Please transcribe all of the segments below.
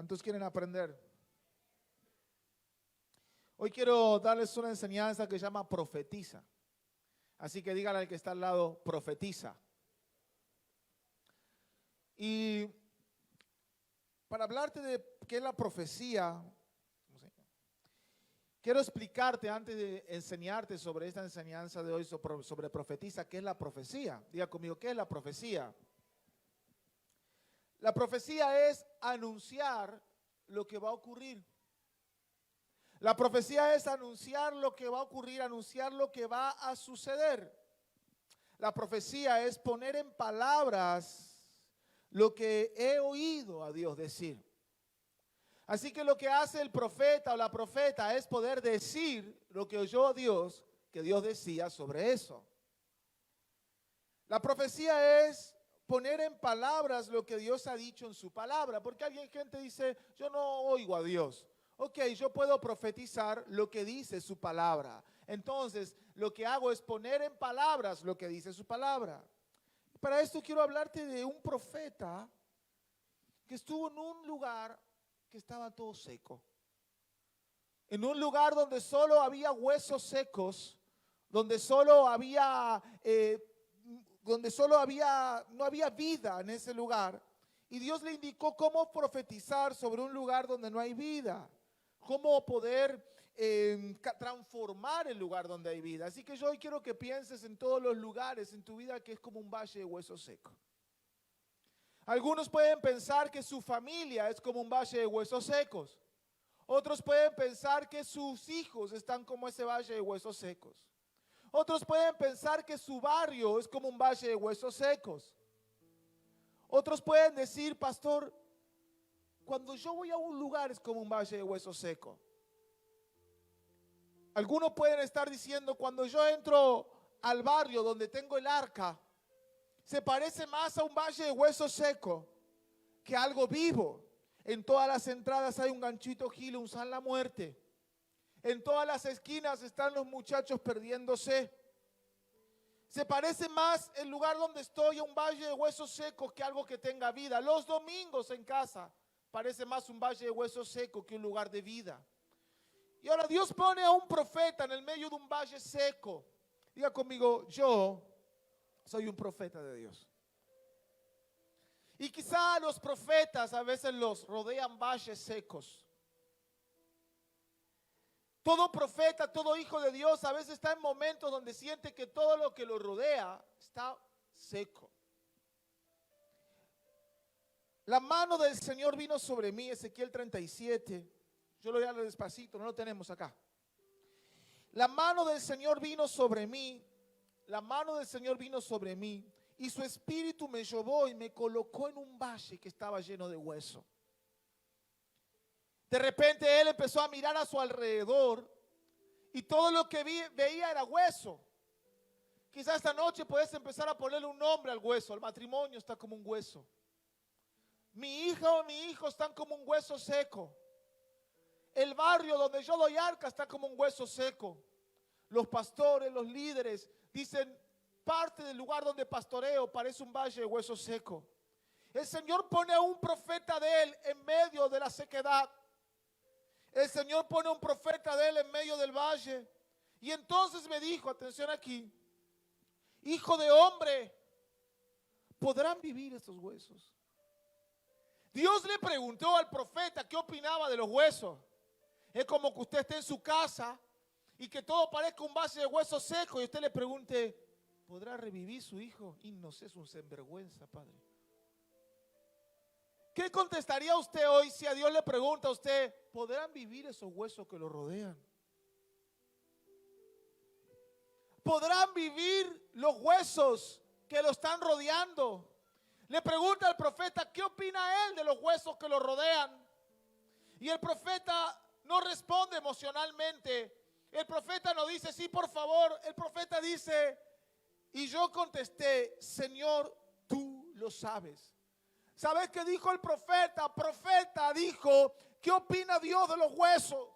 ¿Cuántos quieren aprender? Hoy quiero darles una enseñanza que se llama profetiza. Así que dígale al que está al lado, profetiza. Y para hablarte de qué es la profecía, quiero explicarte antes de enseñarte sobre esta enseñanza de hoy sobre profetiza, qué es la profecía. Diga conmigo, ¿qué es la profecía? La profecía es anunciar lo que va a ocurrir. La profecía es anunciar lo que va a ocurrir, anunciar lo que va a suceder. La profecía es poner en palabras lo que he oído a Dios decir. Así que lo que hace el profeta o la profeta es poder decir lo que oyó Dios, que Dios decía sobre eso. La profecía es poner en palabras lo que Dios ha dicho en su palabra, porque gente dice, yo no oigo a Dios. Ok, yo puedo profetizar lo que dice su palabra. Entonces, lo que hago es poner en palabras lo que dice su palabra. Para esto quiero hablarte de un profeta que estuvo en un lugar que estaba todo seco. En un lugar donde solo había huesos secos, donde no había vida en ese lugar. Y Dios le indicó cómo profetizar sobre un lugar donde no hay vida. Cómo poder transformar el lugar donde hay vida. Así que yo hoy quiero que pienses en todos los lugares en tu vida que es como un valle de huesos secos. Algunos pueden pensar que su familia es como un valle de huesos secos. Otros pueden pensar que sus hijos están como ese valle de huesos secos. Otros pueden pensar que su barrio es como un valle de huesos secos. Otros pueden decir, pastor, cuando yo voy a un lugar es como un valle de huesos secos. Algunos pueden estar diciendo, cuando yo entro al barrio donde tengo el arca, se parece más a un valle de huesos secos que a algo vivo. En todas las entradas hay un ganchito gil, un San la muerte. En todas las esquinas están los muchachos perdiéndose. Se parece más el lugar donde estoy a un valle de huesos secos que algo que tenga vida. Los domingos en casa parece más un valle de huesos secos que un lugar de vida. Y ahora Dios pone a un profeta en el medio de un valle seco. Diga conmigo, yo soy un profeta de Dios. Y quizá los profetas a veces los rodean valles secos. Todo profeta, todo hijo de Dios a veces está en momentos donde siente que todo lo que lo rodea está seco. La mano del Señor vino sobre mí, Ezequiel 37. Yo lo voy a leer despacito, no lo tenemos acá. La mano del Señor vino sobre mí, la mano del Señor vino sobre mí, y su espíritu me llevó y me colocó en un valle que estaba lleno de hueso. De repente él empezó a mirar a su alrededor y todo lo que veía era hueso. Quizás esta noche puedes empezar a ponerle un nombre al hueso. El matrimonio está como un hueso. Mi hija o mi hijo están como un hueso seco. El barrio donde yo doy arca está como un hueso seco. Los pastores, los líderes dicen, parte del lugar donde pastoreo parece un valle de hueso seco. El Señor pone a un profeta de él en medio de la sequedad. El Señor pone un profeta de él en medio del valle. Y entonces me dijo, atención aquí, hijo de hombre, ¿podrán vivir estos huesos? Dios le preguntó al profeta qué opinaba de los huesos. Es como que usted esté en su casa y que todo parezca un valle de huesos secos y usted le pregunte, ¿podrá revivir su hijo? Y no sé, es un sinvergüenza, padre. ¿Qué contestaría usted hoy si a Dios le pregunta a usted, ¿podrán vivir esos huesos que lo rodean? ¿Podrán vivir los huesos que lo están rodeando? Le pregunta al profeta, ¿qué opina él de los huesos que lo rodean? Y el profeta no responde emocionalmente. El profeta no dice, sí, por favor. El profeta dice, y yo contesté, Señor, tú lo sabes. ¿Sabes qué dijo el profeta? Profeta dijo, ¿qué opina Dios de los huesos?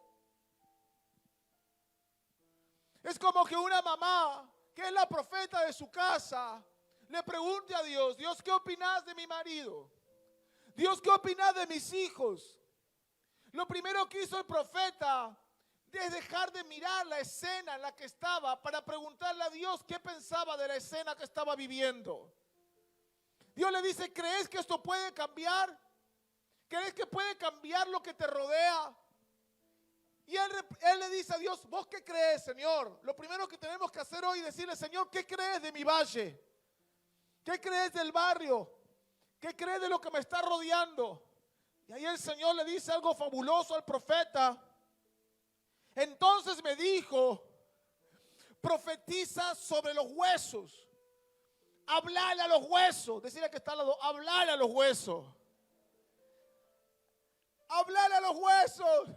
Es como que una mamá, que es la profeta de su casa, le pregunte a Dios, Dios, ¿qué opinas de mi marido? Dios, ¿qué opinas de mis hijos? Lo primero que hizo el profeta es dejar de mirar la escena en la que estaba para preguntarle a Dios qué pensaba de la escena que estaba viviendo. Dios le dice, ¿crees que esto puede cambiar? ¿Crees que puede cambiar lo que te rodea? Y él le dice a Dios, ¿vos qué crees, Señor? Lo primero que tenemos que hacer hoy es decirle, Señor, ¿qué crees de mi valle? ¿Qué crees del barrio? ¿Qué crees de lo que me está rodeando? Y ahí el Señor le dice algo fabuloso al profeta. Entonces me dijo, profetiza sobre los huesos. Hablarle a los huesos. Decirle que está al lado, hablarle a los huesos. Hablarle a los huesos.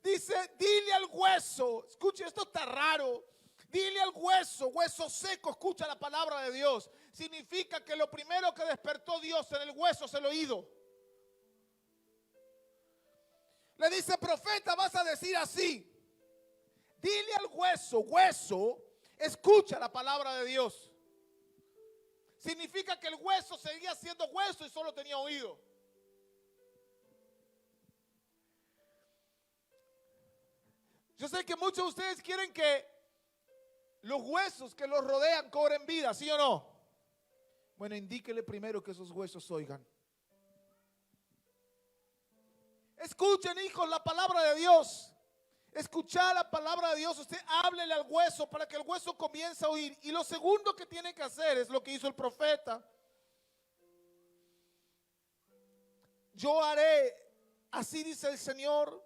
Dice, dile al hueso. Escuche, esto está raro. Dile al hueso, hueso seco, escucha la palabra de Dios. Significa que lo primero que despertó Dios en el hueso es el oído. Le dice, profeta, vas a decir así. Dile al hueso, hueso, escucha la palabra de Dios. Significa que el hueso seguía siendo hueso y solo tenía oído. Yo sé que muchos de ustedes quieren que los huesos que los rodean cobren vida, ¿sí o no? Bueno, indíquele primero que esos huesos oigan. Escuchen, hijos, la palabra de Dios. Escuchar la palabra de Dios. Usted háblele al hueso para que el hueso comience a oír. Y lo segundo que tiene que hacer es lo que hizo el profeta. Yo haré, así dice el Señor.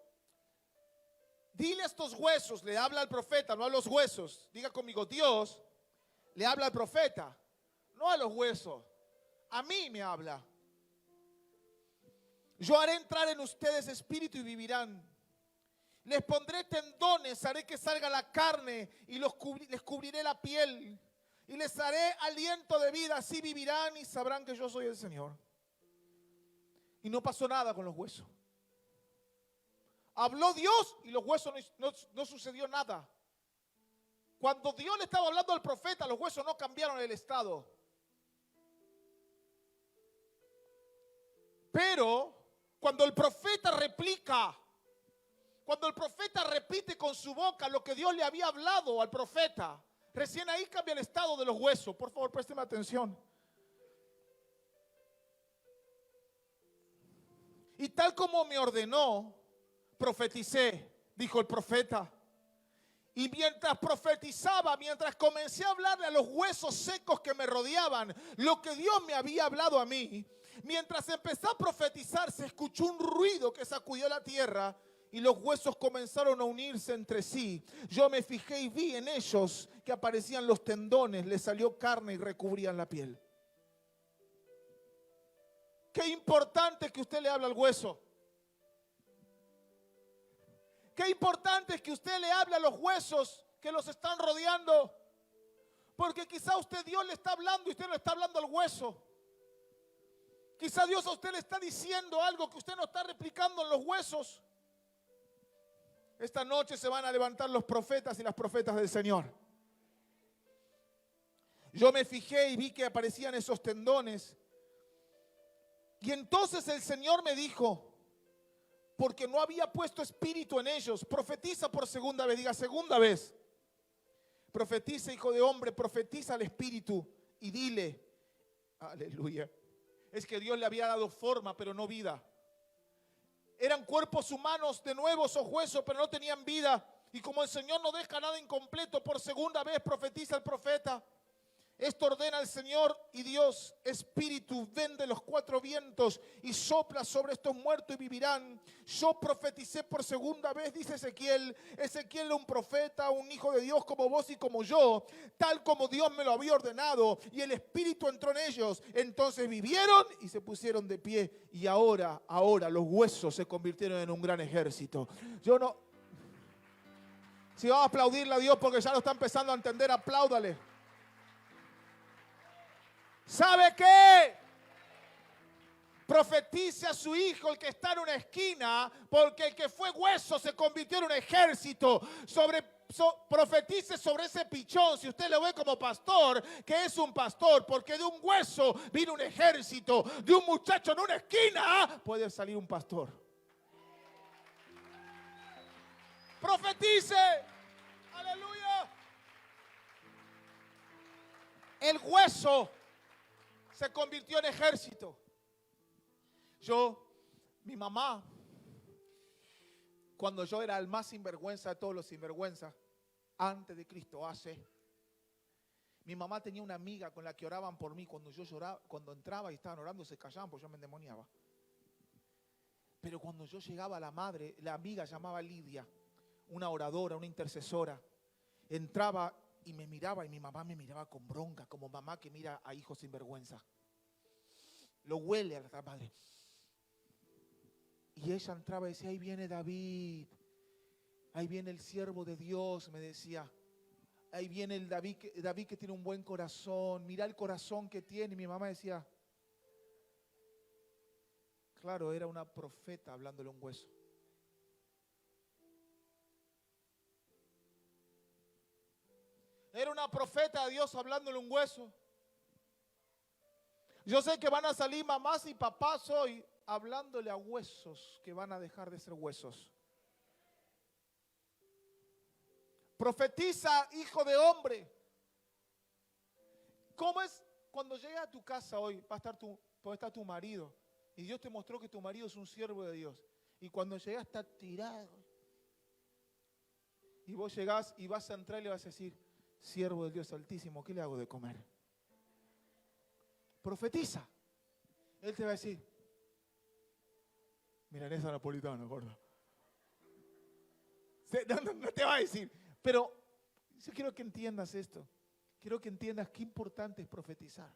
Dile a estos huesos, le habla al profeta, no a los huesos. Diga conmigo, Dios le habla al profeta, no a los huesos. A mí me habla. Yo haré entrar en ustedes espíritu y vivirán. Les pondré tendones, haré que salga la carne y les cubriré la piel. Y les haré aliento de vida, así vivirán y sabrán que yo soy el Señor. Y no pasó nada con los huesos. Habló Dios y los huesos no sucedió nada. Cuando Dios le estaba hablando al profeta, los huesos no cambiaron el estado. Pero cuando el profeta replica, cuando el profeta repite con su boca lo que Dios le había hablado al profeta, recién ahí cambia el estado de los huesos. Por favor, présteme atención. Y tal como me ordenó, profeticé, dijo el profeta. Y mientras profetizaba, mientras comencé a hablarle a los huesos secos que me rodeaban, lo que Dios me había hablado a mí, mientras empecé a profetizar, se escuchó un ruido que sacudió la tierra y los huesos comenzaron a unirse entre sí. Yo me fijé y vi en ellos que aparecían los tendones, les salió carne y recubrían la piel. Qué importante es que usted le hable al hueso. Qué importante es que usted le hable a los huesos que los están rodeando. Porque quizá Dios le está hablando y usted le está hablando al hueso. Quizá Dios a usted le está diciendo algo que usted no está replicando en los huesos. Esta noche se van a levantar los profetas y las profetas del Señor. Yo me fijé y vi que aparecían esos tendones. Y entonces el Señor me dijo, porque no había puesto espíritu en ellos, profetiza por segunda vez, diga segunda vez. Profetiza, hijo de hombre, profetiza al espíritu y dile, aleluya. Es que Dios le había dado forma, pero no vida. Eran cuerpos humanos de nuevo, esos huesos, pero no tenían vida. Y como el Señor no deja nada incompleto, por segunda vez profetiza el profeta. Esto ordena el Señor y Dios, espíritu, ven de los cuatro vientos y sopla sobre estos muertos y vivirán. Yo profeticé por segunda vez, dice Ezequiel. Ezequiel era un profeta, un hijo de Dios como vos y como yo, tal como Dios me lo había ordenado. Y el espíritu entró en ellos. Entonces vivieron y se pusieron de pie. Y ahora los huesos se convirtieron en un gran ejército. Si vamos a aplaudirle a Dios porque ya lo está empezando a entender, apláudale. ¿Sabe qué? Profetice a su hijo, el que está en una esquina, porque el que fue hueso se convirtió en un ejército. Profetice sobre ese pichón, si usted lo ve como pastor, que es un pastor, porque de un hueso vino un ejército, de un muchacho en una esquina puede salir un pastor. Profetice. Aleluya. El hueso se convirtió en ejército. Mi mamá, cuando yo era el más sinvergüenza de todos los sinvergüenzas, antes de Cristo, mi mamá tenía una amiga con la que oraban por mí. Cuando yo lloraba, cuando entraba y estaban orando, se callaban porque yo me endemoniaba. Pero cuando yo llegaba, la amiga llamaba Lidia, una oradora, una intercesora, entraba y me miraba, y mi mamá me miraba con bronca, como mamá que mira a hijos sin vergüenza. Lo huele a la madre. Y ella entraba y decía: ahí viene David, ahí viene el siervo de Dios, me decía. Ahí viene el David que tiene un buen corazón, mira el corazón que tiene. Y mi mamá decía, claro, era una profeta hablándole a un hueso. Era una profeta de Dios hablándole a un hueso. Yo sé que van a salir mamás y papás hoy hablándole a huesos que van a dejar de ser huesos. Profetiza, hijo de hombre. ¿Cómo es cuando llegas a tu casa hoy? Puede estar tu marido. Y Dios te mostró que tu marido es un siervo de Dios. Y cuando llegas está tirado. Y vos llegás y vas a entrar y le vas a decir: siervo del Dios Altísimo, ¿qué le hago de comer? Profetiza. Él te va a decir: milanesa napolitana, gorda. No te va a decir. Pero yo quiero que entiendas esto. Quiero que entiendas qué importante es profetizar.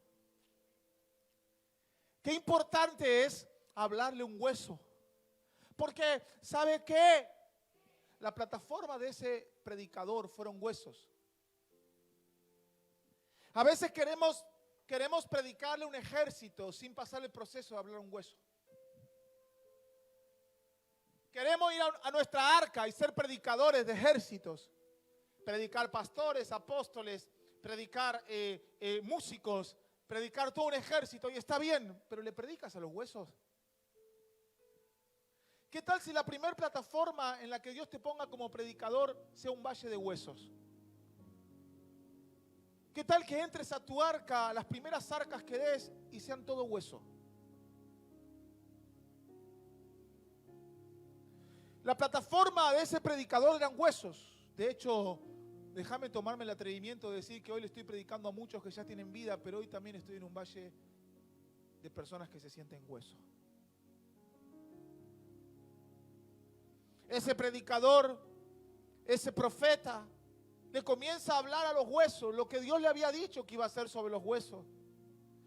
Qué importante es hablarle un hueso. Porque, ¿sabe qué? La plataforma de ese predicador fueron huesos. A veces queremos predicarle un ejército sin pasar el proceso de hablar un hueso. Queremos ir a nuestra arca y ser predicadores de ejércitos. Predicar pastores, apóstoles, predicar músicos, predicar todo un ejército. Y está bien, pero ¿le predicas a los huesos? ¿Qué tal si la primera plataforma en la que Dios te ponga como predicador sea un valle de huesos? ¿Qué tal que entres a tu arca, las primeras arcas que des, y sean todo hueso? La plataforma de ese predicador eran huesos. De hecho, déjame tomarme el atrevimiento de decir que hoy le estoy predicando a muchos que ya tienen vida, pero hoy también estoy en un valle de personas que se sienten hueso. Ese predicador, ese profeta, le comienza a hablar a los huesos lo que Dios le había dicho que iba a hacer sobre los huesos.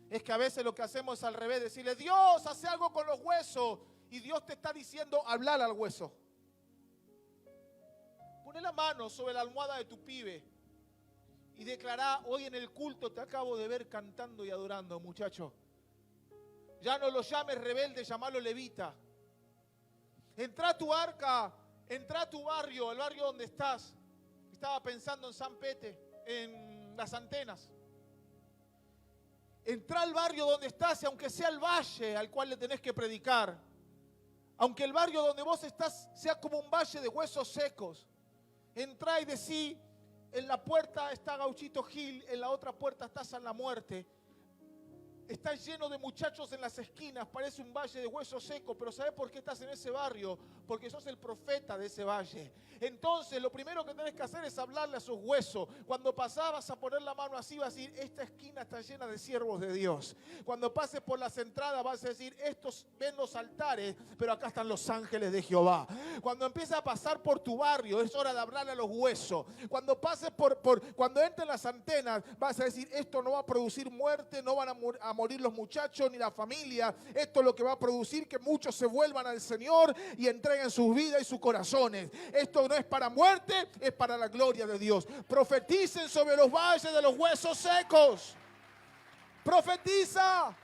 Es que a veces lo que hacemos es al revés, decirle: Dios, hace algo con los huesos. Y Dios te está diciendo: hablar al hueso. Pone la mano sobre la almohada de tu pibe y declará: hoy en el culto te acabo de ver cantando y adorando, muchacho. Ya no lo llames rebelde, llamalo levita. Entra a tu arca, entra a tu barrio, el barrio donde estás. Estaba pensando en San Pete, en Las Antenas. Entra al barrio donde estás, y aunque sea el valle al cual le tenés que predicar, aunque el barrio donde vos estás sea como un valle de huesos secos, entra y decí: en la puerta está Gauchito Gil, en la otra puerta está San La Muerte. Está lleno de muchachos en las esquinas, parece un valle de huesos secos, pero ¿sabes por qué estás en ese barrio? Porque sos el profeta de ese valle. Entonces, lo primero que tenés que hacer es hablarle a sus huesos. Cuando pasás, vas a poner la mano así, vas a decir: esta esquina está llena de siervos de Dios. Cuando pases por las entradas, vas a decir: estos ven los altares, pero acá están los ángeles de Jehová. Cuando empieces a pasar por tu barrio, es hora de hablarle a los huesos. Cuando pases cuando entren las antenas, vas a decir: esto no va a producir muerte, no van a morir los muchachos ni la familia. Esto es lo que va a producir que muchos se vuelvan al Señor y entreguen sus vidas y sus corazones. Esto no es para muerte, es para la gloria de Dios. Profeticen sobre los valles de los huesos secos. Profetiza.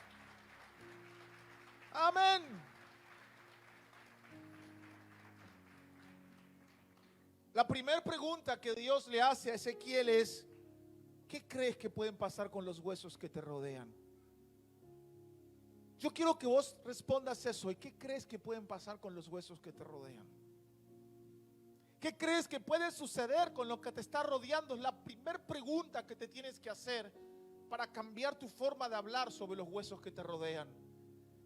Amén. La primera pregunta que Dios le hace a Ezequiel es: ¿qué crees que pueden pasar con los huesos que te rodean? Yo quiero que vos respondas eso. ¿Y qué crees que pueden pasar con los huesos que te rodean? ¿Qué crees que puede suceder con lo que te está rodeando? Es la primera pregunta que te tienes que hacer para cambiar tu forma de hablar sobre los huesos que te rodean.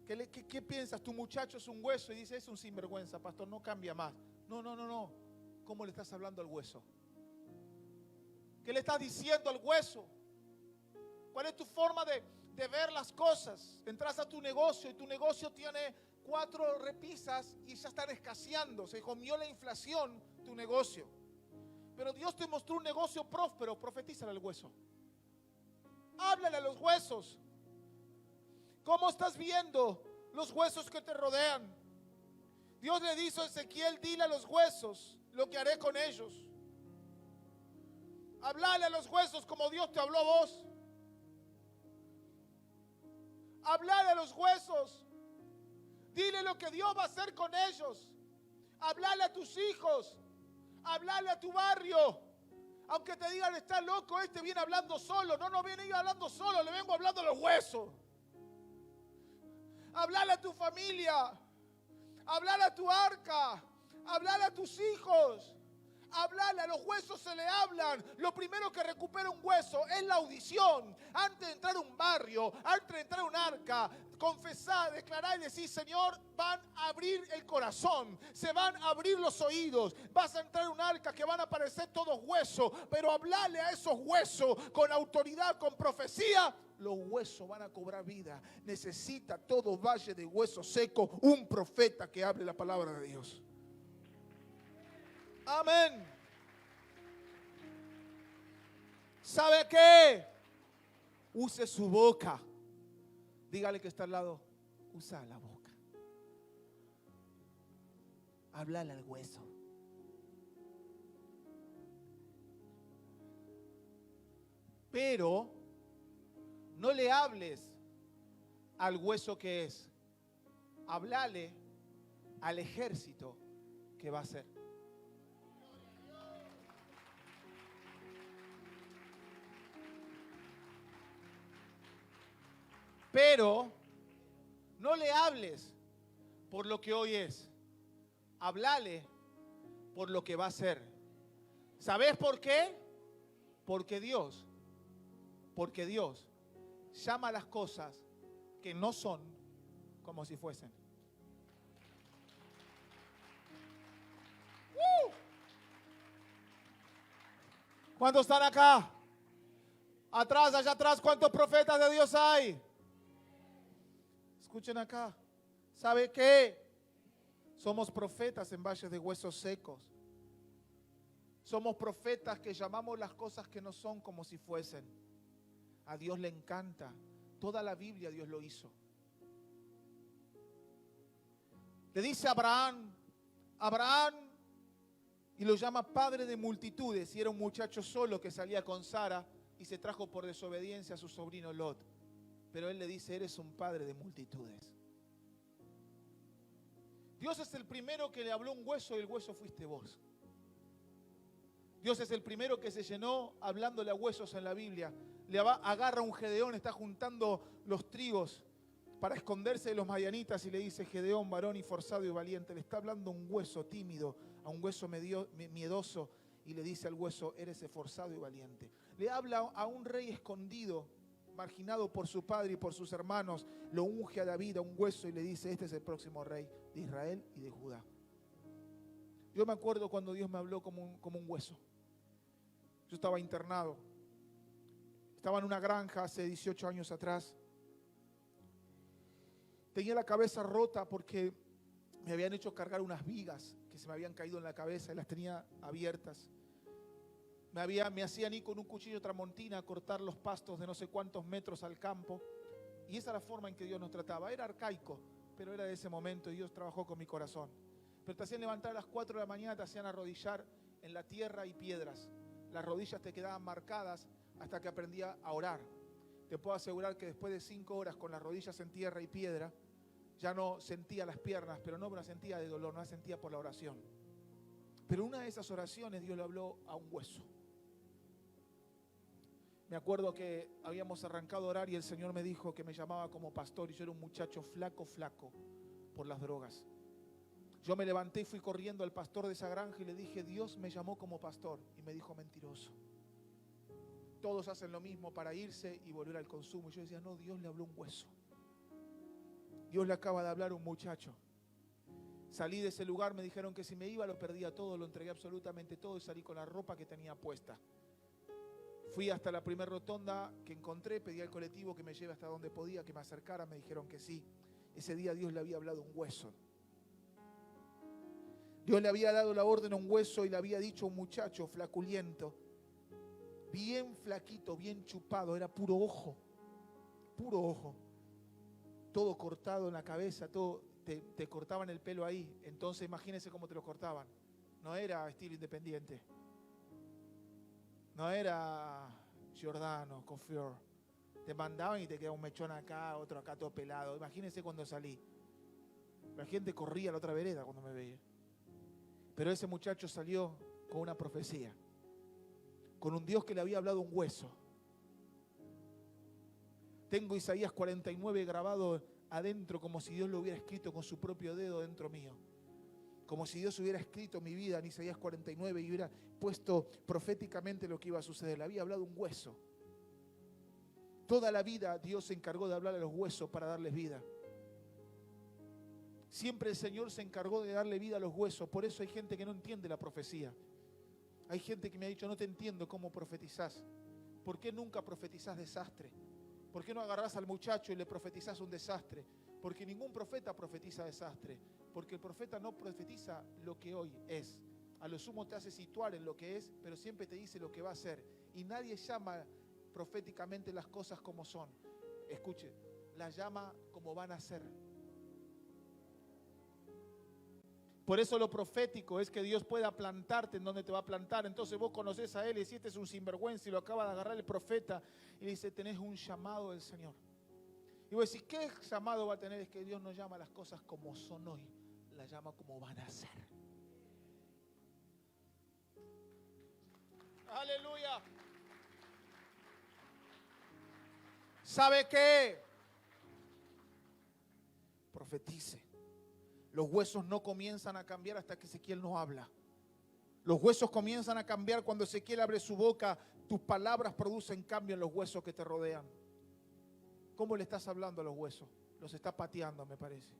¿Qué piensas? Tu muchacho es un hueso y dice, es un sinvergüenza, pastor, no cambia más. No. ¿Cómo le estás hablando al hueso? ¿Qué le estás diciendo al hueso? ¿Cuál es tu forma de ver las cosas? Entras a tu negocio y tu negocio tiene 4 repisas y ya están escaseando. Se comió la inflación tu negocio. Pero Dios te mostró un negocio próspero. Profetízale al hueso. Háblale a los huesos. ¿Cómo estás viendo los huesos que te rodean? Dios le dijo a Ezequiel, dile a los huesos lo que haré con ellos. Háblale a los huesos como Dios te habló a vos. Háblale a los huesos. Dile lo que Dios va a hacer con ellos. Háblale a tus hijos. Háblale a tu barrio. Aunque te digan, está loco, este viene hablando solo. No viene yo hablando solo, le vengo hablando a los huesos. Háblale a tu familia. Háblale a tu arca. Háblale a tus hijos. Háblale, a los huesos se le hablan. Lo primero que recupera un hueso es la audición. Antes de entrar a un barrio, antes de entrar a un arca, confesar, declarar y decir, Señor, van a abrir el corazón, se van a abrir los oídos. Vas a entrar a un arca que van a aparecer todos huesos, pero háblale a esos huesos con autoridad, con profecía. Los huesos van a cobrar vida. Necesita todo valle de huesos secos un profeta que hable la palabra de Dios. Amén. ¿Sabe qué? Use su boca. Dígale que está al lado. Usa la boca. Háblale al hueso. Pero no le hables al hueso que es. Háblale al ejército que va a ser. Pero no le hables por lo que hoy es. Háblale por lo que va a ser. ¿Sabes por qué? Porque Dios llama a las cosas que no son como si fuesen. ¿Cuántos están acá? Atrás, allá atrás, ¿cuántos profetas de Dios hay? Escuchen acá. ¿Sabe qué? Somos profetas en valles de huesos secos. Somos profetas que llamamos las cosas que no son como si fuesen. A Dios le encanta. Toda la Biblia Dios lo hizo. Le dice a Abraham, y lo llama padre de multitudes. Y era un muchacho solo que salía con Sara y se trajo por desobediencia a su sobrino Lot. Pero él le dice, eres un padre de multitudes. Dios es el primero que le habló un hueso y el hueso fuiste vos. Dios es el primero que se llenó hablándole a huesos en la Biblia. Agarra a un Gedeón, está juntando los trigos para esconderse de los madianitas y le dice, Gedeón, varón y forzado y valiente. Le está hablando a un hueso tímido, a un hueso miedoso, y le dice al hueso, eres esforzado y valiente. Le habla a un rey escondido, marginado por su padre y por sus hermanos, lo unge a David, a un hueso, y le dice, este es el próximo rey de Israel y de Judá. Yo me acuerdo cuando Dios me habló como un hueso. Yo estaba internado. Estaba en una granja hace 18 años atrás. Tenía la cabeza rota porque me habían hecho cargar unas vigas que se me habían caído en la cabeza y las tenía abiertas. Me hacían ir con un cuchillo tramontina a cortar los pastos de no sé cuántos metros al campo. Y esa era la forma en que Dios nos trataba. Era arcaico, pero era de ese momento y Dios trabajó con mi corazón. Pero te hacían levantar a las 4 de la mañana, te hacían arrodillar en la tierra y piedras. Las rodillas te quedaban marcadas hasta que aprendía a orar. Te puedo asegurar que después de 5 horas con las rodillas en tierra y piedra, ya no sentía las piernas, pero no me las sentía de dolor, no las sentía por la oración. Pero una de esas oraciones Dios le habló a un hueso. Me acuerdo que habíamos arrancado a orar y el Señor me dijo que me llamaba como pastor y yo era un muchacho flaco por las drogas. Yo me levanté y fui corriendo al pastor de esa granja y le dije, Dios me llamó como pastor. Y me dijo, mentiroso. Todos hacen lo mismo para irse y volver al consumo. Y yo decía, no, Dios le habló un hueso. Dios le acaba de hablar a un muchacho. Salí de ese lugar, me dijeron que si me iba lo perdía todo, lo entregué absolutamente todo y salí con la ropa que tenía puesta. Fui hasta la primera rotonda que encontré, pedí al colectivo que me lleve hasta donde podía, que me acercara, me dijeron que sí. Ese día Dios le había hablado un hueso. Dios le había dado la orden a un hueso y le había dicho a un muchacho flaculiento, bien flaquito, bien chupado, era puro ojo, todo cortado en la cabeza, todo, te cortaban el pelo ahí. Entonces imagínense cómo te lo cortaban. No era estilo Independiente, no era Giordano, Coiffeur. Te mandaban y te quedaba un mechón acá, otro acá todo pelado. Imagínense cuando salí. La gente corría a la otra vereda cuando me veía. Pero ese muchacho salió con una profecía, con un Dios que le había hablado un hueso. Tengo Isaías 49 grabado adentro como si Dios lo hubiera escrito con su propio dedo dentro mío. Como si Dios hubiera escrito mi vida en Isaías 49 y hubiera puesto proféticamente lo que iba a suceder. Le había hablado un hueso. Toda la vida Dios se encargó de hablar a los huesos para darles vida. Siempre el Señor se encargó de darle vida a los huesos. Por eso hay gente que no entiende la profecía. Hay gente que me ha dicho, no te entiendo cómo profetizás. ¿Por qué nunca profetizás desastre? ¿Por qué no agarrás al muchacho y le profetizás un desastre? Porque ningún profeta profetiza desastre. Porque el profeta no profetiza lo que hoy es. A lo sumo te hace situar en lo que es, pero siempre te dice lo que va a ser. Y nadie llama proféticamente las cosas como son. Escuche, las llama como van a ser. Por eso lo profético es que Dios pueda plantarte en donde te va a plantar. Entonces vos conocés a Él y decís, este es un sinvergüenza, y lo acaba de agarrar el profeta y le dice, tenés un llamado del Señor. Y vos decís, ¿qué llamado va a tener? Es que Dios no llama las cosas como son hoy, las llama como van a ser. Aleluya. ¿Sabe qué? Profetice. Los huesos no comienzan a cambiar hasta que Ezequiel no habla. Los huesos comienzan a cambiar cuando Ezequiel abre su boca. Tus palabras producen cambio en los huesos que te rodean. ¿Cómo le estás hablando a los huesos? Los estás pateando, me parece.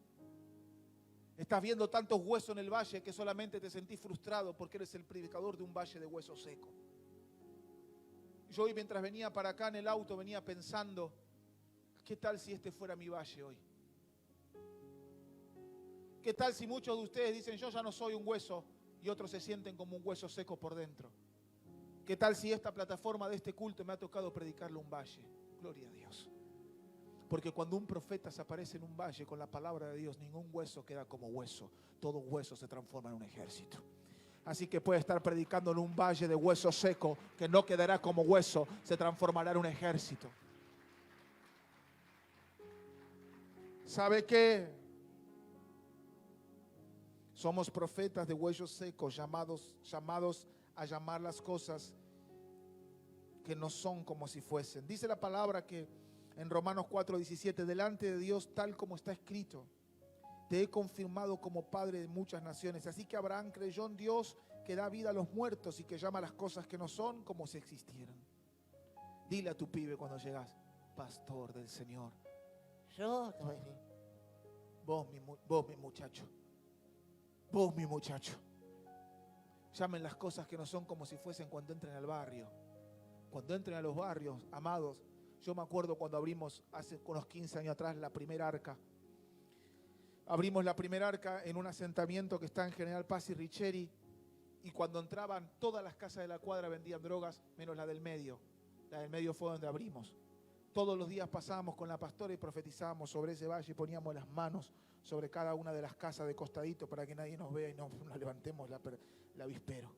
Estás viendo tantos huesos en el valle que solamente te sentís frustrado porque eres el predicador de un valle de huesos secos. Yo hoy, mientras venía para acá en el auto, venía pensando, ¿qué tal si este fuera mi valle hoy? ¿Qué tal si muchos de ustedes dicen, yo ya no soy un hueso, y otros se sienten como un hueso seco por dentro? ¿Qué tal si esta plataforma de este culto me ha tocado predicarle un valle? Gloria a Dios. Porque cuando un profeta se aparece en un valle con la palabra de Dios, ningún hueso queda como hueso. Todo hueso se transforma en un ejército. Así que puede estar predicando en un valle de hueso seco, que no quedará como hueso, se transformará en un ejército. ¿Sabe qué? Somos profetas de huesos secos, llamados a llamar las cosas que no son como si fuesen. Dice la palabra que en Romanos 4:17, delante de Dios tal como está escrito, te he confirmado como padre de muchas naciones. Así que Abraham creyó en Dios que da vida a los muertos y que llama las cosas que no son como si existieran. Dile a tu pibe cuando llegas, pastor del Señor. Yo, vos mi muchacho. Vos, mi muchacho, llamen las cosas que no son como si fuesen cuando entren al barrio. Cuando entren a los barrios, amados, yo me acuerdo cuando abrimos hace unos 15 años atrás la primera arca. Abrimos la primera arca en un asentamiento que está en General Paz y Richeri, y cuando entraban todas las casas de la cuadra vendían drogas, menos la del medio. La del medio fue donde abrimos. Todos los días pasábamos con la pastora y profetizábamos sobre ese valle y poníamos las manos sobre cada una de las casas de costadito para que nadie nos vea y no levantemos la avispero.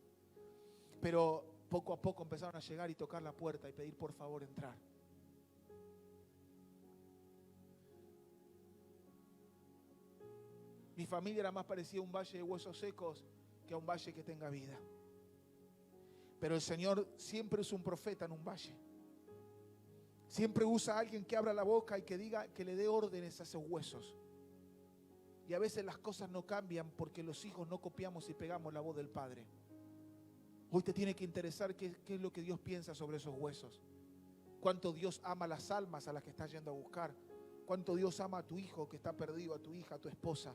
Pero poco a poco empezaron a llegar y tocar la puerta y pedir por favor entrar. Mi familia era más parecida a un valle de huesos secos que a un valle que tenga vida. Pero el Señor siempre es un profeta en un valle. Siempre usa a alguien que abra la boca y que diga, que le dé órdenes a esos huesos. Y a veces las cosas no cambian porque los hijos no copiamos y pegamos la voz del Padre. Hoy te tiene que interesar qué es lo que Dios piensa sobre esos huesos. Cuánto Dios ama las almas a las que estás yendo a buscar. Cuánto Dios ama a tu hijo que está perdido, a tu hija, a tu esposa.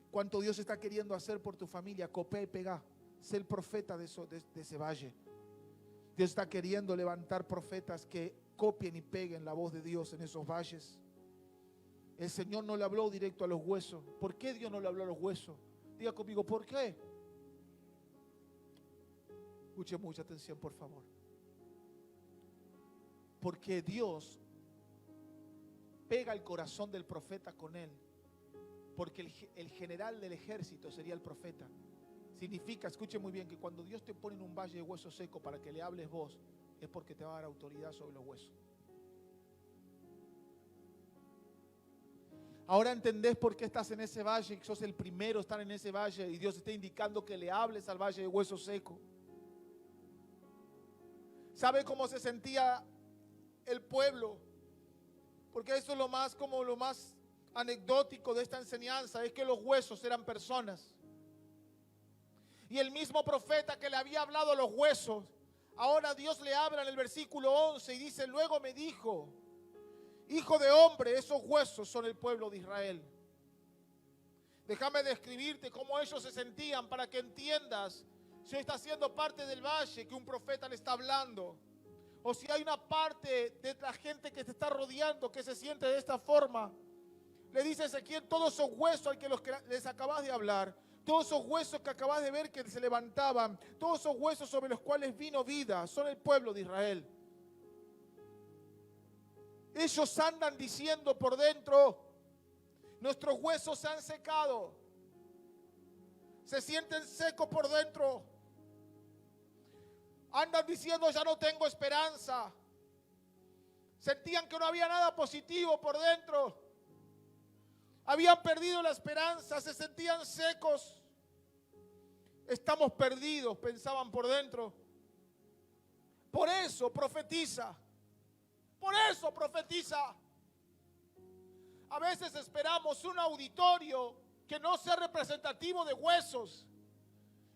Cuánto Dios está queriendo hacer por tu familia. Copia y pega. Sé el profeta de ese valle. Dios está queriendo levantar profetas que copien y peguen la voz de Dios en esos valles. El Señor no le habló directo a los huesos. ¿Por qué Dios no le habló a los huesos? Diga conmigo, ¿por qué? Escuche mucha atención, por favor. Porque Dios pega el corazón del profeta con él. Porque el general del ejército sería el profeta. Significa, escuche muy bien, que cuando Dios te pone en un valle de hueso seco para que le hables vos, es porque te va a dar autoridad sobre los huesos. Ahora entendés por qué estás en ese valle y sos el primero a estar en ese valle y Dios está indicando que le hables al valle de hueso seco. ¿Sabe cómo se sentía el pueblo? Porque eso es lo más anecdótico de esta enseñanza, es que los huesos eran personas. Y el mismo profeta que le había hablado a los huesos, ahora Dios le habla en el versículo 11 y dice, luego me dijo, hijo de hombre, esos huesos son el pueblo de Israel. Déjame describirte cómo ellos se sentían para que entiendas si está siendo parte del valle que un profeta le está hablando. O si hay una parte de la gente que te está rodeando que se siente de esta forma. Le dice Ezequiel, todos esos huesos al que les acabas de hablar, todos esos huesos que acabas de ver que se levantaban, todos esos huesos sobre los cuales vino vida, son el pueblo de Israel. Ellos andan diciendo por dentro, nuestros huesos se han secado, se sienten secos por dentro. Andan diciendo, ya no tengo esperanza. Sentían que no había nada positivo por dentro. Habían perdido la esperanza, se sentían secos. Estamos perdidos, pensaban por dentro. Por eso profetiza. Por eso profetiza. A veces esperamos un auditorio que no sea representativo de huesos.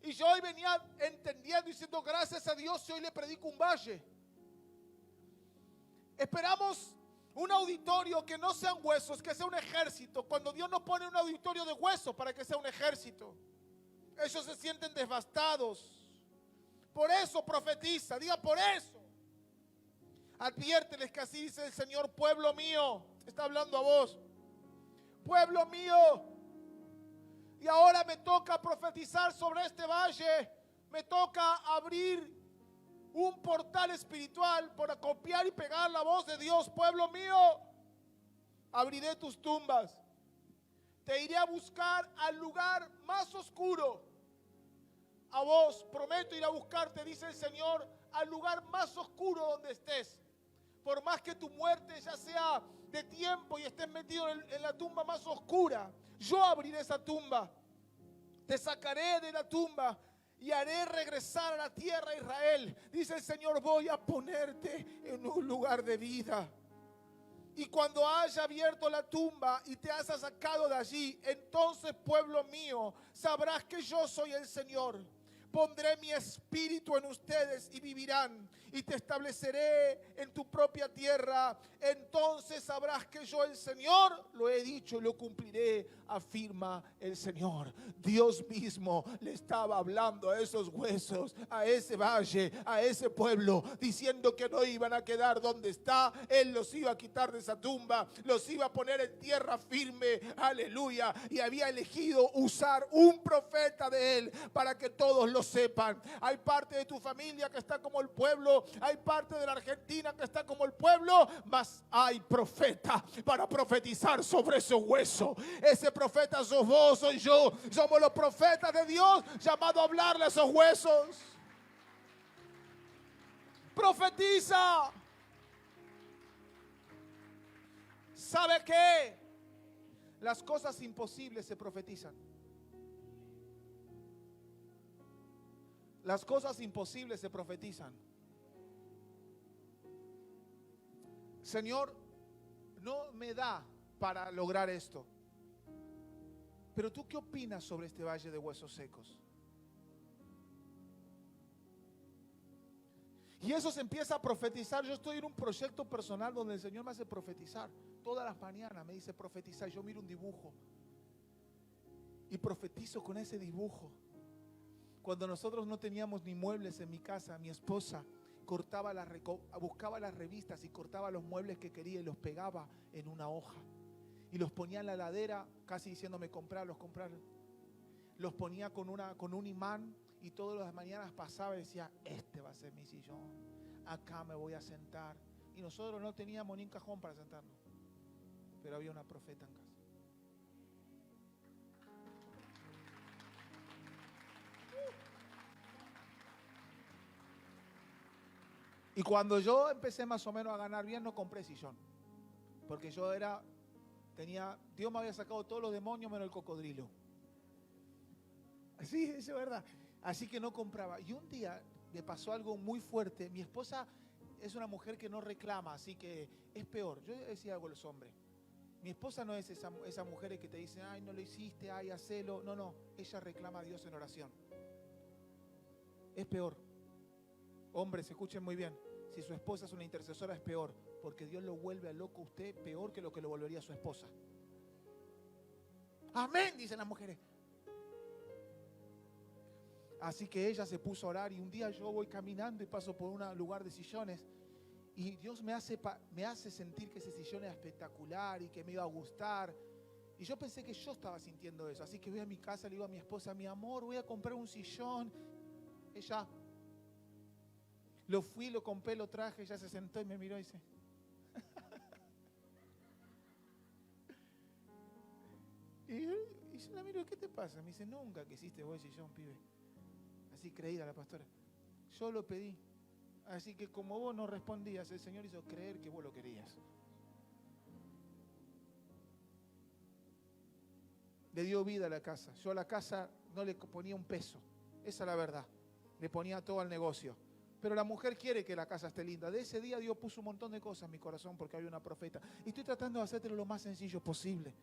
Y yo hoy venía entendiendo, diciendo gracias a Dios, hoy le predico un valle. Esperamos un auditorio que no sean huesos, que sea un ejército. Cuando Dios nos pone un auditorio de huesos para que sea un ejército, ellos se sienten devastados. Por eso profetiza, diga por eso. Adviérteles que así dice el Señor, pueblo mío, está hablando a vos. Pueblo mío. Y ahora me toca profetizar sobre este valle. Me toca abrir un portal espiritual para copiar y pegar la voz de Dios. Pueblo mío, abriré tus tumbas. Te iré a buscar al lugar más oscuro. A vos prometo ir a buscarte, dice el Señor, al lugar más oscuro donde estés. Por más que tu muerte ya sea de tiempo y estés metido en la tumba más oscura, yo abriré esa tumba. Te sacaré de la tumba y haré regresar a la tierra de Israel. Dice el Señor, voy a ponerte en un lugar de vida. Y cuando haya abierto la tumba y te haya sacado de allí, entonces, pueblo mío, sabrás que yo soy el Señor. Pondré mi espíritu en ustedes y vivirán, y te estableceré en tu propia tierra. Entonces sabrás que yo, el Señor, lo he dicho y lo cumpliré, afirma el Señor. Dios mismo le estaba hablando a esos huesos, a ese valle, a ese pueblo, diciendo que no iban a quedar donde está. Él los iba a quitar de esa tumba, los iba a poner en tierra firme, aleluya. Y había elegido usar un profeta de él para que todos lo sepan. Hay parte de tu familia que está como el pueblo, hay parte de la Argentina que está como el pueblo, mas hay profeta para profetizar sobre esos huesos. Ese profeta sos vos, soy yo, somos los profetas de Dios llamados a hablarle a esos huesos. Profetiza. ¿Sabe qué? Las cosas imposibles se profetizan. Las cosas imposibles se profetizan. Señor, no me da para lograr esto. Pero tú, ¿qué opinas sobre este valle de huesos secos? Y eso se empieza a profetizar. Yo estoy en un proyecto personal donde el Señor me hace profetizar. Todas las mañanas me dice profetizar. Yo miro un dibujo y profetizo con ese dibujo. Cuando nosotros no teníamos ni muebles en mi casa, mi esposa buscaba las revistas y cortaba los muebles que quería y los pegaba en una hoja. Y los ponía en la heladera, casi diciéndome comprarlos. Los ponía con un imán y todas las mañanas pasaba y decía, este va a ser mi sillón, acá me voy a sentar. Y nosotros no teníamos ni un cajón para sentarnos, pero había una profeta en casa. Y cuando yo empecé más o menos a ganar bien, no compré sillón. Porque Dios me había sacado todos los demonios menos el cocodrilo. Sí, eso es verdad. Así que no compraba. Y un día me pasó algo muy fuerte. Mi esposa es una mujer que no reclama, así que es peor. Yo decía algo a los hombres. Mi esposa no es esa mujer que te dice, ay, no lo hiciste, ay, hacelo. No, ella reclama a Dios en oración. Es peor. Hombres, escuchen muy bien. Si su esposa es una intercesora es peor, porque Dios lo vuelve a loco a usted peor que lo que lo volvería a su esposa. Amén, dicen las mujeres. Así que ella se puso a orar y un día yo voy caminando y paso por un lugar de sillones y Dios me hace sentir que ese sillón era espectacular y que me iba a gustar. Y yo pensé que yo estaba sintiendo eso. Así que voy a mi casa, le digo a mi esposa, mi amor, voy a comprar un sillón. Ella... lo compré, lo traje, ella se sentó y me miró y dice, y yo la miro, ¿qué te pasa? Me dice, nunca quisiste vos el sillón, pibe. Así creída la pastora. Yo lo pedí. Así que como vos no respondías, el Señor hizo creer que vos lo querías. Le dio vida a la casa. Yo a la casa no le ponía un peso. Esa es la verdad. Le ponía todo al negocio. Pero la mujer quiere que la casa esté linda. De ese día Dios puso un montón de cosas en mi corazón porque había una profeta. Y estoy tratando de hacértelo lo más sencillo posible.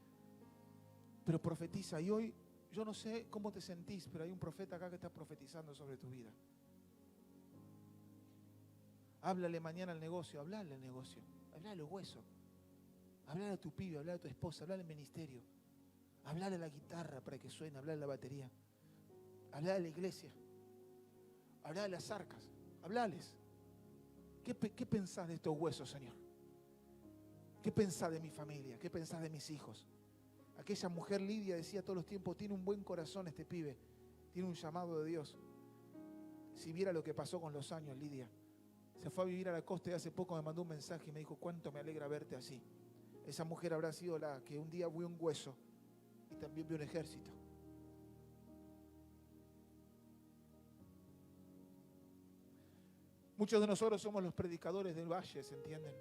Pero profetiza. Y hoy, yo no sé cómo te sentís, pero hay un profeta acá que está profetizando sobre tu vida. Háblale mañana al negocio, hablale al negocio, hablale a los huesos. Hablale a tu pibe, hablale a tu esposa, hablale al ministerio. Hablale a la guitarra para que suene, hablale a la batería. Hablale a la iglesia. Hablale a las arcas. Hablales. ¿Qué pensás de estos huesos, Señor? ¿Qué pensás de mi familia? ¿Qué pensás de mis hijos? Aquella mujer Lidia decía todos los tiempos, tiene un buen corazón este pibe, tiene un llamado de Dios. Si viera lo que pasó con los años, Lidia. Se fue a vivir a la costa y hace poco me mandó un mensaje y me dijo, cuánto me alegra verte así. Esa mujer habrá sido la que un día vio un hueso y también vio un ejército. Muchos de nosotros somos los predicadores del valle, ¿se entienden?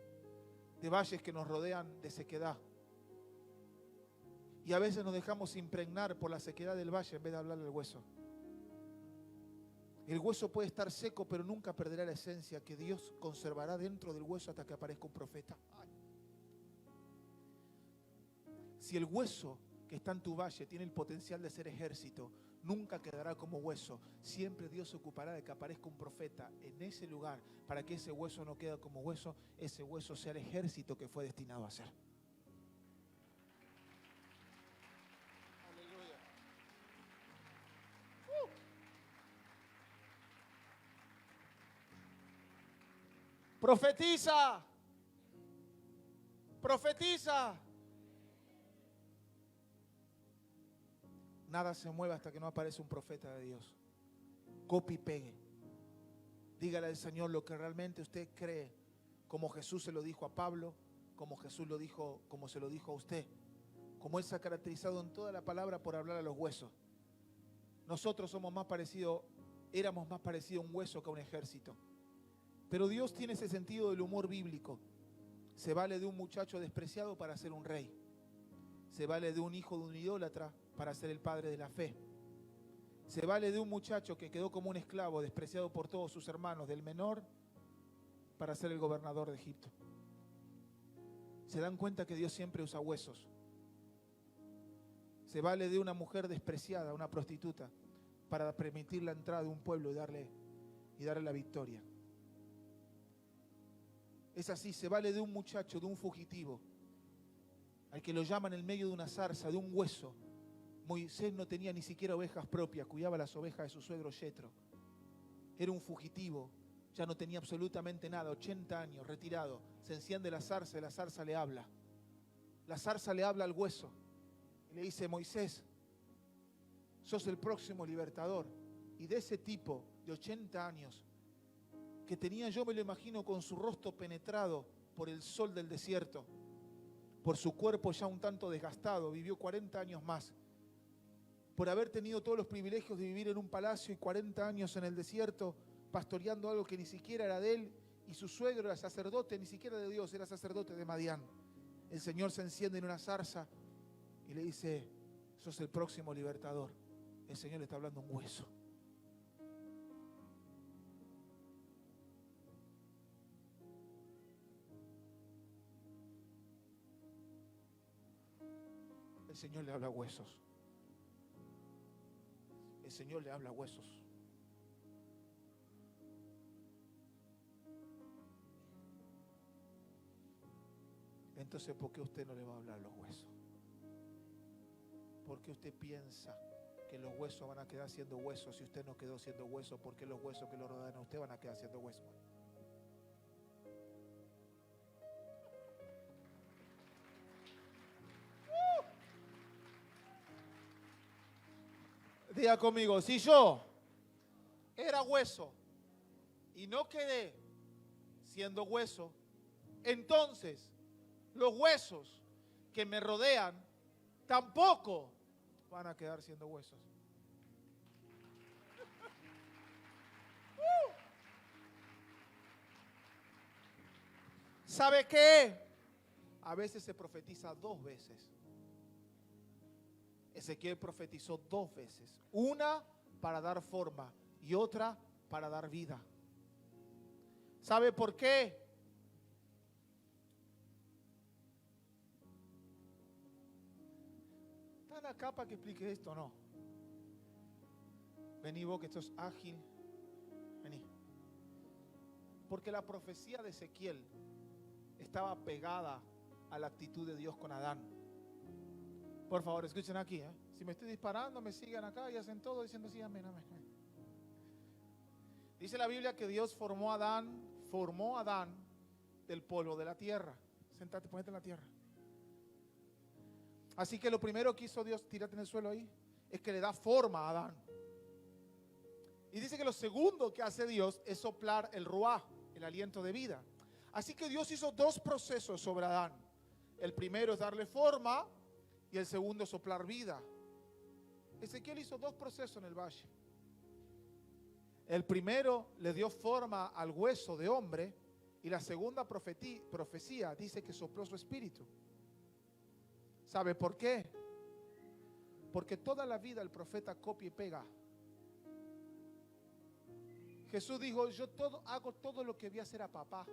De valles que nos rodean de sequedad. Y a veces nos dejamos impregnar por la sequedad del valle en vez de hablarle al hueso. El hueso puede estar seco, pero nunca perderá la esencia que Dios conservará dentro del hueso hasta que aparezca un profeta. Si el hueso que está en tu valle tiene el potencial de ser ejército, nunca quedará como hueso. Siempre Dios se ocupará de que aparezca un profeta en ese lugar para que ese hueso no quede como hueso, ese hueso sea el ejército que fue destinado a ser. Aleluya. Profetiza. Profetiza. Nada se mueve hasta que no aparece un profeta de Dios. Copie y pegue. Dígale al Señor lo que realmente usted cree, como Jesús se lo dijo a Pablo, como Jesús lo dijo, como se lo dijo a usted, como Él se ha caracterizado en toda la palabra por hablar a los huesos. Nosotros éramos más parecidos a un hueso que a un ejército. Pero Dios tiene ese sentido del humor bíblico. Se vale de un muchacho despreciado para ser un rey. Se vale de un hijo de un idólatra para ser el padre de la fe. Se vale de un muchacho que quedó como un esclavo, despreciado por todos sus hermanos, del menor, para ser el gobernador de Egipto. ¿Se dan cuenta que Dios siempre usa huesos? Se vale de una mujer despreciada, una prostituta, para permitir la entrada de un pueblo y darle la victoria. Es así, se vale de un muchacho, de un fugitivo, al que lo llaman en medio de una zarza, de un hueso. Moisés no tenía ni siquiera ovejas propias, cuidaba las ovejas de su suegro Yetro. Era un fugitivo, ya no tenía absolutamente nada, 80 años, retirado. Se enciende la zarza y la zarza le habla. La zarza le habla al hueso y le dice: Moisés, sos el próximo libertador. Y de ese tipo de 80 años, que tenía, yo me lo imagino, con su rostro penetrado por el sol del desierto, por su cuerpo ya un tanto desgastado, vivió 40 años más, por haber tenido todos los privilegios de vivir en un palacio y 40 años en el desierto, pastoreando algo que ni siquiera era de él, y su suegro era sacerdote, ni siquiera de Dios, era sacerdote de Madián. El Señor se enciende en una zarza y le dice: sos el próximo libertador. El Señor le está hablando a un hueso. El Señor le habla a huesos. El Señor le habla a huesos. Entonces, ¿por qué usted no le va a hablar a los huesos? ¿Por qué usted piensa que los huesos van a quedar siendo huesos si usted no quedó siendo hueso? ¿Por qué los huesos que lo rodean a usted van a quedar siendo huesos? Diga conmigo: si yo era hueso y no quedé siendo hueso, entonces los huesos que me rodean tampoco van a quedar siendo huesos. ¿Sabe qué? A veces se profetiza 2 veces. Ezequiel profetizó 2 veces. Una para dar forma y otra para dar vida. ¿Sabe por qué? ¿Están acá para que explique esto o no? Vení vos, que sos ágil. Vení. Porque la profecía de Ezequiel estaba pegada a la actitud de Dios con Adán. Por favor, escuchen aquí. Si me estoy disparando, me sigan acá y hacen todo diciendo sí, amén, amén. Dice la Biblia que Dios formó a Adán del polvo de la tierra. Sentate, ponete en la tierra. Así que lo primero que hizo Dios, tírate en el suelo ahí, es que le da forma a Adán. Y dice que lo segundo que hace Dios es soplar el ruaj, el aliento de vida. Así que Dios hizo 2 procesos sobre Adán. El primero es darle forma y el segundo es soplar vida. Ezequiel hizo 2 procesos en el valle. El primero le dio forma al hueso de hombre y la segunda profecía dice que sopló su espíritu. ¿Sabe por qué? Porque toda la vida el profeta copia y pega. Jesús dijo: yo hago todo lo que vi hacer a papá.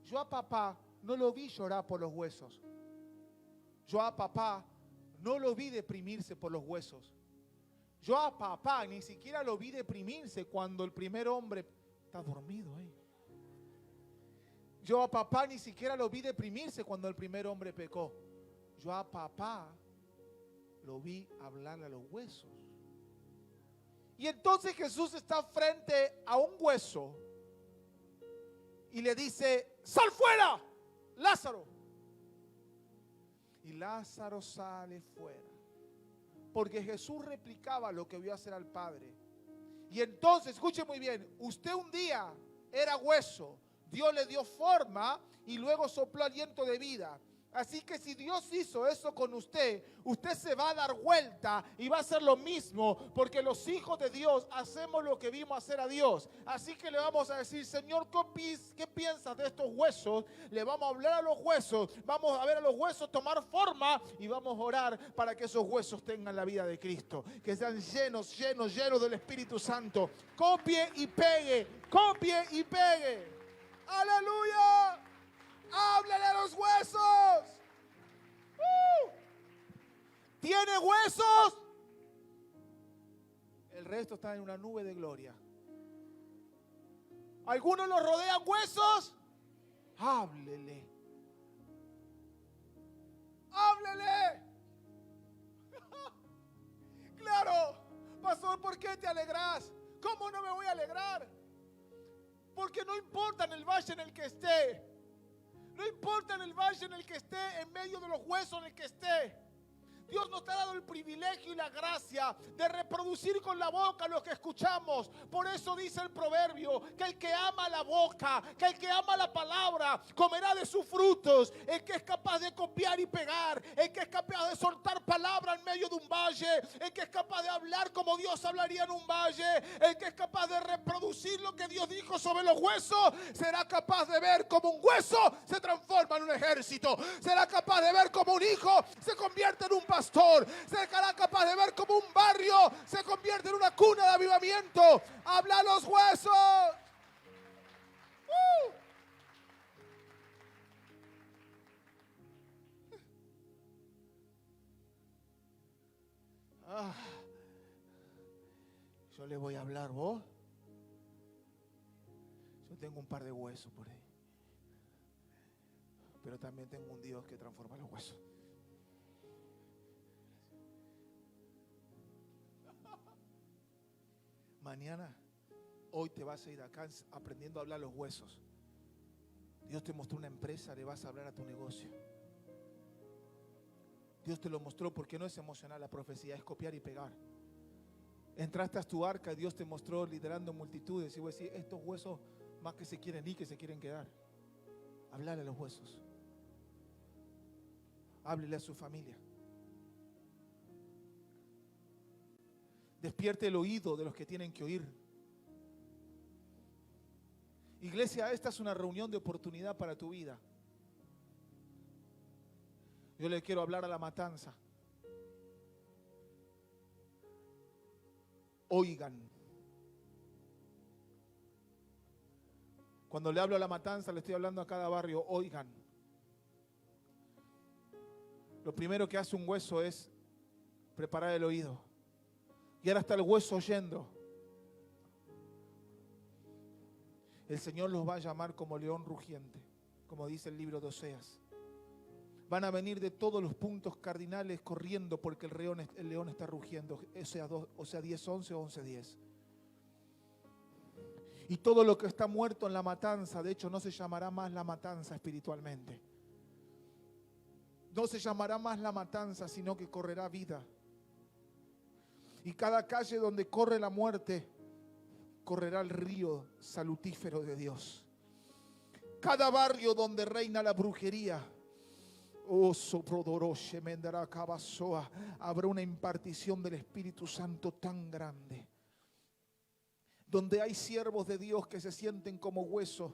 Yo a papá no lo vi llorar por los huesos. Yo a papá no lo vi deprimirse por los huesos. Yo a papá ni siquiera lo vi deprimirse cuando el primer hombre está dormido ahí. Yo a papá ni siquiera lo vi deprimirse cuando el primer hombre pecó. Yo a papá lo vi hablarle a los huesos. Y entonces Jesús está frente a un hueso y le dice: ¡sal fuera, Lázaro! Y Lázaro sale fuera. Porque Jesús replicaba lo que vio hacer al Padre. Y entonces, escuche muy bien, usted un día era hueso, Dios le dio forma y luego sopló aliento de vida. Así que si Dios hizo eso con usted, usted se va a dar vuelta y va a hacer lo mismo, porque los hijos de Dios hacemos lo que vimos hacer a Dios. Así que le vamos a decir: Señor, ¿qué piensas de estos huesos? Le vamos a hablar a los huesos, vamos a ver a los huesos tomar forma y vamos a orar para que esos huesos tengan la vida de Cristo, que sean llenos del Espíritu Santo. Copie y pegue, copie y pegue. ¡Aleluya! ¡Háblale a los huesos! ¿Tiene huesos? El resto está en una nube de gloria. ¿Algunos los rodean huesos? Háblele. Háblele. Claro, pastor, ¿por qué te alegras? ¿Cómo no me voy a alegrar? Porque no importa en el valle en el que esté, no importa en el valle en el que esté, en medio de los huesos en el que esté, Dios nos ha dado el privilegio y la gracia de reproducir con la boca lo que escuchamos. Por eso dice el proverbio que el que ama la boca, que el que ama la palabra, comerá de sus frutos. El que es capaz de copiar y pegar, el que es capaz de soltar palabra en medio de un valle, el que es capaz de hablar como Dios hablaría en un valle, el que es capaz de reproducir lo que Dios dijo sobre los huesos, será capaz de ver como un hueso se transforma en un ejército. Será capaz de ver como un hijo se convierte en un pastor. Será capaz de ver como un barrio se convierte en una cuna de avivamiento. Habla a los huesos. Yo le voy a hablar, ¿vos? Yo tengo un par de huesos por ahí, pero también tengo un Dios que transforma los huesos. Mañana, hoy te vas a ir acá aprendiendo a hablar los huesos. Dios te mostró una empresa, le vas a hablar a tu negocio. Dios te lo mostró porque no es emocional la profecía, es copiar y pegar. Entraste a tu arca y Dios te mostró liderando multitudes y vos decís, estos huesos más que se quieren ir que se quieren quedar. Háblale a los huesos. Háblele a su familia. Despierte el oído de los que tienen que oír. Iglesia, esta es una reunión de oportunidad para tu vida. Yo le quiero hablar a la matanza. Oigan. Cuando le hablo a la matanza, le estoy hablando a cada barrio. Oigan. Lo primero que hace un hueso es preparar el oído. Y ahora está el hueso oyendo. El Señor los va a llamar como león rugiente, como dice el libro de Oseas. Van a venir de todos los puntos cardinales corriendo porque el león está rugiendo. Oseas 10:11 o 11:10. Y todo lo que está muerto en la matanza, de hecho no se llamará más la matanza espiritualmente. No se llamará más la matanza, sino que correrá vida. Y cada calle donde corre la muerte, correrá el río salutífero de Dios. Cada barrio donde reina la brujería, habrá una impartición del Espíritu Santo tan grande. Donde hay siervos de Dios que se sienten como huesos,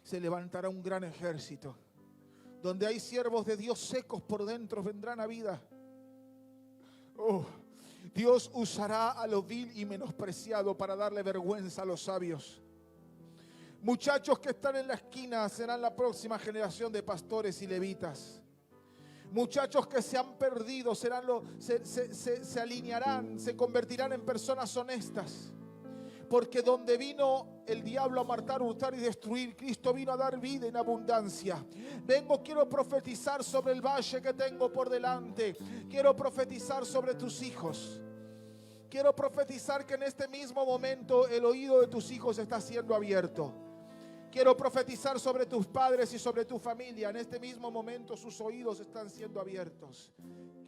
se levantará un gran ejército. Donde hay siervos de Dios secos por dentro, vendrán a vida. Dios usará a lo vil y menospreciado para darle vergüenza a los sabios. Muchachos que están en la esquina serán la próxima generación de pastores y levitas. Muchachos que se han perdido se alinearán, se convertirán en personas honestas. Porque donde vino el diablo a matar, hurtar y destruir, Cristo vino a dar vida en abundancia. Quiero profetizar sobre el valle que tengo por delante. Quiero profetizar sobre tus hijos. Quiero profetizar que en este mismo momento el oído de tus hijos está siendo abierto. Quiero profetizar sobre tus padres y sobre tu familia. En este mismo momento sus oídos están siendo abiertos.